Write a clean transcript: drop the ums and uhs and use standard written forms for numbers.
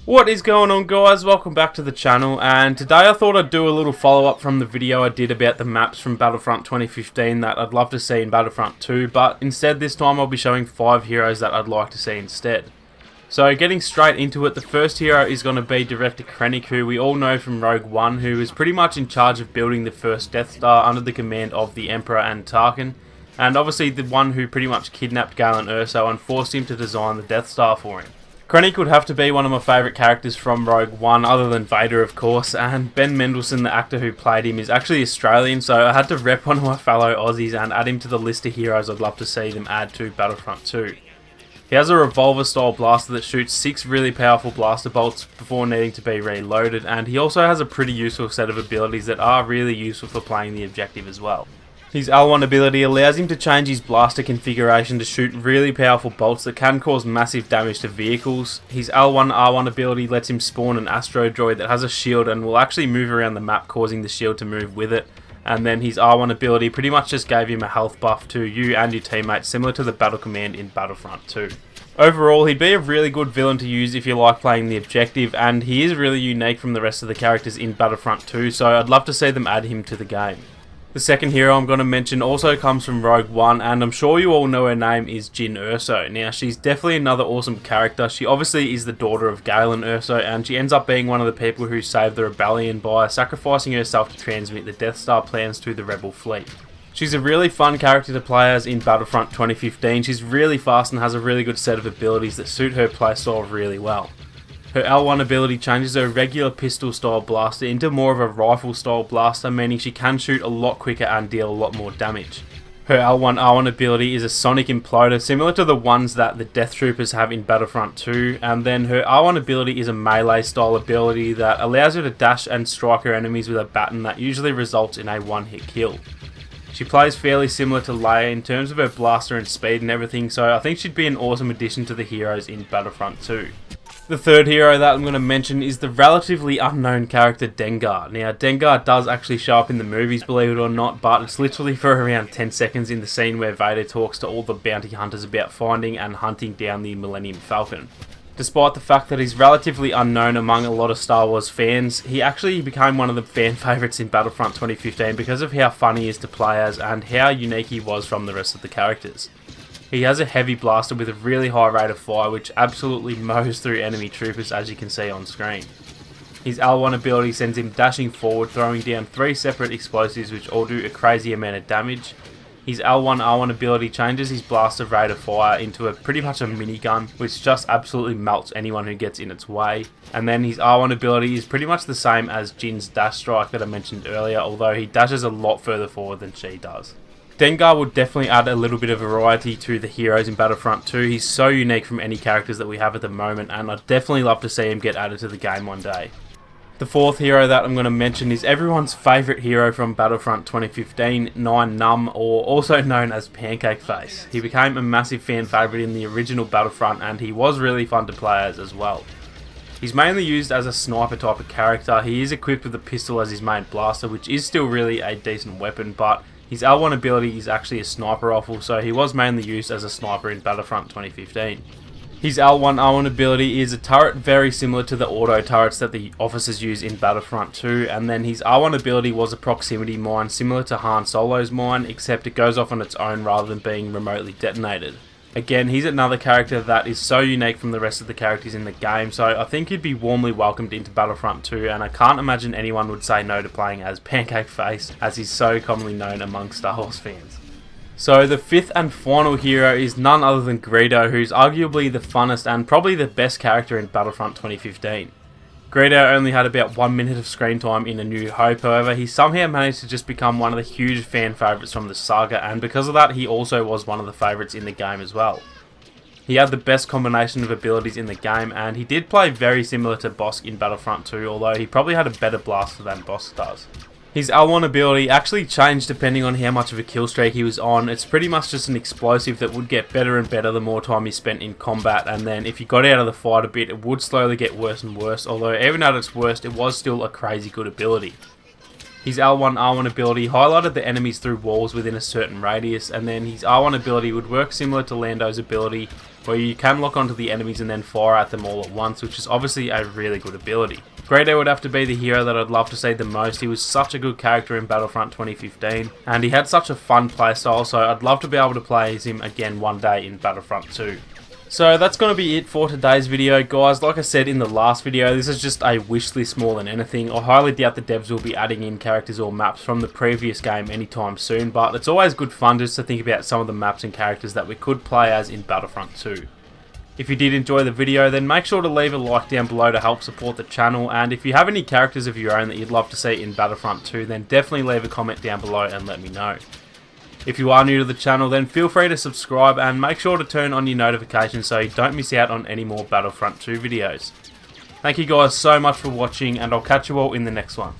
What is going on, guys? Welcome back to the channel, and today I thought I'd do a little follow-up from the video I did about the maps from Battlefront 2015 that I'd love to see in Battlefront 2, but instead this time I'll be showing 5 heroes that I'd like to see instead. So getting straight into it, the first hero is going to be Director Krennic, who we all know from Rogue One, who is pretty much in charge of building the first Death Star under the command of the Emperor and Tarkin, and obviously the one who pretty much kidnapped Jin Urso and forced him to design the Death Star for him. Krennic would have to be one of my favourite characters from Rogue One, other than Vader of course, and Ben Mendelsohn, the actor who played him, is actually Australian, so I had to rep one of my fellow Aussies and add him to the list of heroes I'd love to see them add to Battlefront 2. He has a revolver style blaster that shoots 6 really powerful blaster bolts before needing to be reloaded, and he also has a pretty useful set of abilities that are really useful for playing the objective as well. His L1 ability allows him to change his blaster configuration to shoot really powerful bolts that can cause massive damage to vehicles. His L1R1 ability lets him spawn an astro droid that has a shield and will actually move around the map, causing the shield to move with it. And then his R1 ability pretty much just gave him a health buff to you and your teammates, similar to the battle command in Battlefront 2. Overall, he'd be a really good villain to use if you like playing the objective, and he is really unique from the rest of the characters in Battlefront 2, so I'd love to see them add him to the game. The second hero I'm going to mention also comes from Rogue One, and I'm sure you all know her name is Jin Urso. Now, she's definitely another awesome character. She obviously is the daughter of Jin Urso, and she ends up being one of the people who saved the rebellion by sacrificing herself to transmit the Death Star plans to the rebel fleet. She's a really fun character to play as in Battlefront 2015. She's really fast and has a really good set of abilities that suit her playstyle really well. Her L1 ability changes her regular pistol style blaster into more of a rifle style blaster, meaning she can shoot a lot quicker and deal a lot more damage. Her L1R1 ability is a sonic imploder, similar to the ones that the Death Troopers have in Battlefront 2, and then her R1 ability is a melee style ability that allows her to dash and strike her enemies with a baton that usually results in a one-hit kill. She plays fairly similar to Leia in terms of her blaster and speed and everything, so I think she'd be an awesome addition to the heroes in Battlefront 2. The third hero that I'm going to mention is the relatively unknown character Dengar. Now, Dengar does actually show up in the movies, believe it or not, but it's literally for around 10 seconds in the scene where Vader talks to all the bounty hunters about finding and hunting down the Millennium Falcon. Despite the fact that he's relatively unknown among a lot of Star Wars fans, he actually became one of the fan favourites in Battlefront 2015 because of how fun he is to play as and how unique he was from the rest of the characters. He has a heavy blaster with a really high rate of fire, which absolutely mows through enemy troopers, as you can see on screen. His L1 ability sends him dashing forward, throwing down 3 separate explosives which all do a crazy amount of damage. His L1R1 ability changes his blaster rate of fire into pretty much a minigun, which just absolutely melts anyone who gets in its way. And then his R1 ability is pretty much the same as Jin's dash strike that I mentioned earlier, although he dashes a lot further forward than she does. Dengar would definitely add a little bit of variety to the heroes in Battlefront 2. He's so unique from any characters that we have at the moment, and I'd definitely love to see him get added to the game one day. The fourth hero that I'm going to mention is everyone's favourite hero from Battlefront 2015, 9 Numb, or also known as Pancake Face. He became a massive fan favourite in the original Battlefront, and he was really fun to play as well. He's mainly used as a sniper type of character. He is equipped with a pistol as his main blaster, which is still really a decent weapon, but his L1 ability is actually a sniper rifle, so he was mainly used as a sniper in Battlefront 2015. His L1R1 ability is a turret very similar to the auto turrets that the officers use in Battlefront 2, and then his R1 ability was a proximity mine similar to Han Solo's mine, except it goes off on its own rather than being remotely detonated. Again, he's another character that is so unique from the rest of the characters in the game, so I think he'd be warmly welcomed into Battlefront 2, and I can't imagine anyone would say no to playing as Pancake Face, as he's so commonly known among Star Wars fans. So the fifth and final hero is none other than Greedo, who's arguably the funnest and probably the best character in Battlefront 2015. Greedo only had about 1 minute of screen time in A New Hope, however he somehow managed to just become one of the huge fan favourites from the saga, and because of that he also was one of the favourites in the game as well. He had the best combination of abilities in the game, and he did play very similar to Bossk in Battlefront 2, although he probably had a better blaster than Bossk does. His L1 ability actually changed depending on how much of a kill streak he was on. It's pretty much just an explosive that would get better and better the more time he spent in combat, and then if you got out of the fight a bit it would slowly get worse and worse, although even at its worst it was still a crazy good ability. His L1R1 ability highlighted the enemies through walls within a certain radius, and then his R1 ability would work similar to Lando's ability, where you can lock onto the enemies and then fire at them all at once, which is obviously a really good ability. Grado would have to be the hero that I'd love to see the most. He was such a good character in Battlefront 2015, and he had such a fun playstyle, so I'd love to be able to play as him again one day in Battlefront 2. So that's going to be it for today's video, guys. Like I said in the last video, this is just a wish list more than anything. I highly doubt the devs will be adding in characters or maps from the previous game anytime soon, but it's always good fun just to think about some of the maps and characters that we could play as in Battlefront 2. If you did enjoy the video, then make sure to leave a like down below to help support the channel, and if you have any characters of your own that you'd love to see in Battlefront 2, then definitely leave a comment down below and let me know. If you are new to the channel, then feel free to subscribe and make sure to turn on your notifications so you don't miss out on any more Battlefront 2 videos. Thank you guys so much for watching, and I'll catch you all in the next one.